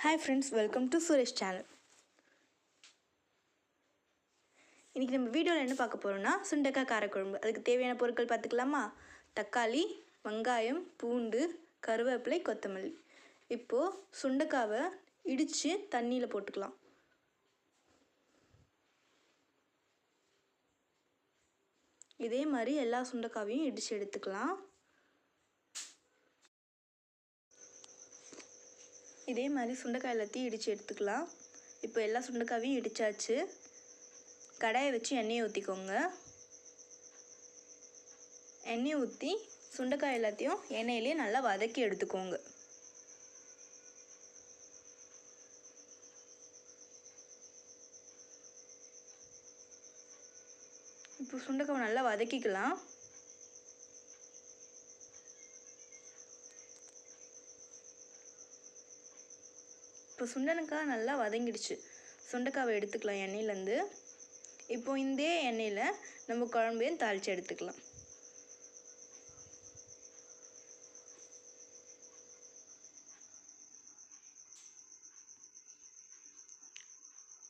Hi friends, welcome to Suresh channel. இன்னைக்கு நம்ம வீடியோவில் என்ன பார்க்க போறோம்னா சுண்டைக்காய் காரக்குழம்பு. அதுக்கு தேவையான பொருட்கள் பார்த்துக்கலாமா? தக்காளி, வெங்காயம், பூண்டு, கருவேப்பிலை, கொத்தமல்லி. இப்போது சுண்டைக்காவை இடித்து தண்ணியில் போட்டுக்கலாம். இதே மாதிரி எல்லா சுண்டைக்காவையும் இடித்து எடுத்துக்கலாம். இதே மாதிரி சுண்டைக்காய் எல்லாத்தையும் இடித்து எடுத்துக்கலாம். இப்போ எல்லா சுண்டைக்காவையும் இடித்தாச்சு. கடாயை வச்சு எண்ணெயை ஊற்றிக்கோங்க. எண்ணெயை ஊற்றி சுண்டைக்காய் எல்லாத்தையும் எண்ணெயிலே நல்லா வதக்கி எடுத்துக்கோங்க. இப்போ சுண்டைக்காவை நல்லா வதக்கிக்கலாம். இப்போ சுண்டக்காய் நல்லா வதங்கிடுச்சு. சுண்டைக்காவை எடுத்துக்கலாம் எண்ணெயிலேருந்து. இப்போ இந்த எண்ணெயில் நம்ம குழம்பையும் தாளித்து எடுத்துக்கலாம்.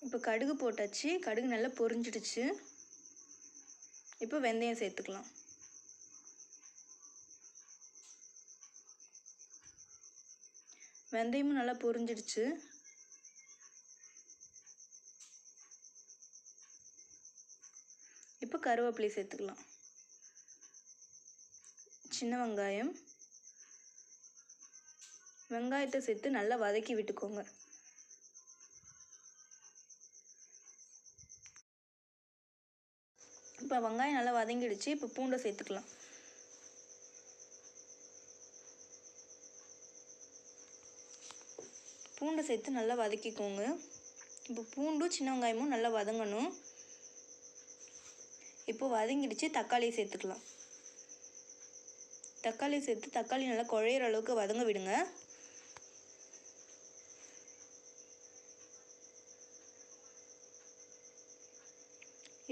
இப்போ கடுகு போட்டாச்சு. கடுகு நல்லா பொரிஞ்சிடுச்சு. இப்போ வெந்தயம் சேர்த்துக்கலாம். வெந்தயமும் நல்லா பொரிஞ்சிடுச்சு. இப்போ கருவேப்பிலை சேர்த்துக்கலாம். சின்ன வெங்காயம், வெங்காயத்தை சேர்த்து நல்லா வதக்கி விட்டுக்கோங்க. இப்போ வெங்காயம் நல்லா வதங்கிடுச்சு. இப்போ பூண்டை சேர்த்துக்கலாம். பூண்டை சேர்த்து நல்லா வதக்கிக்கோங்க. இப்போ பூண்டும் சின்ன வெங்காயமும் நல்லா வதங்கணும். இப்போ வதங்கிடுச்சு. தக்காளியை சேர்த்துக்கலாம். தக்காளி சேர்த்து தக்காளி நல்லா குழையிற அளவுக்கு வதங்க விடுங்க.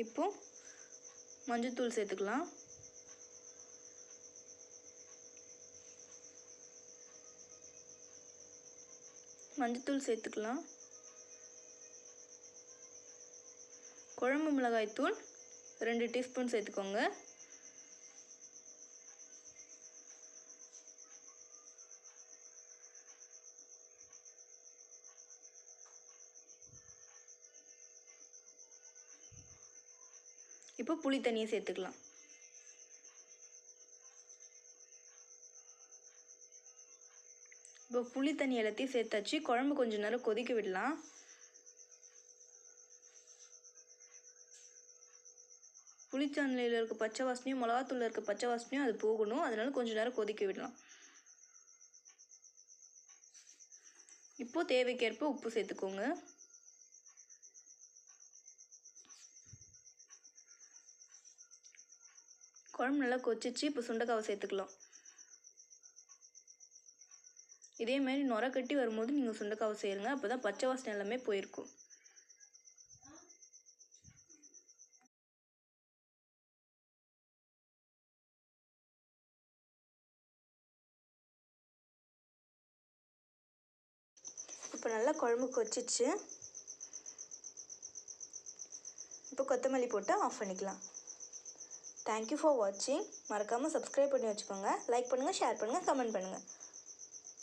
இப்போ மஞ்சள்தூள் சேர்த்துக்கலாம். மஞ்சள்தூள் சேர்த்துக்கலாம். குழம்பு மிளகாய்த்தூள் 2 டீஸ்பூன் சேர்த்துக்கோங்க. இப்போ புளி தண்ணியை சேர்த்துக்கலாம். இப்போ புளி தண்ணி எல்லாத்தையும் சேர்த்தாச்சு. குழம்பு கொஞ்சம் நேரம் கொதிக்க விடலாம். புளித்தண்ணியில் இருக்க பச்சை வாசனையும் மிளகாத்தூளில் இருக்க பச்சை வாசனையும் அது போகணும். அதனால கொஞ்சம் நேரம் கொதிக்க விடலாம். இப்போது தேவைக்கேற்ப உப்பு சேர்த்துக்கோங்க. குழம்பு நல்லா கொதிச்சு. இப்போ சுண்டைக்காவை சேர்த்துக்கலாம். இதே மாதிரி நுர கட்டி வரும்போது நீங்கள் சுண்டைக்காவை சேருங்க. அப்போ தான் பச்சை வாசனை எல்லாமே போயிருக்கும். இப்போ நல்லா குழம்பு கொதிச்சு. இப்போ கொத்தமல்லி போட்டு ஆஃப் பண்ணிக்கலாம். தேங்க்யூ ஃபார் வாட்சிங். மறக்காமல் சப்ஸ்கிரைப் பண்ணி வச்சுக்கோங்க. லைக் பண்ணுங்கள், ஷேர் பண்ணுங்கள், கமெண்ட் பண்ணுங்கள்.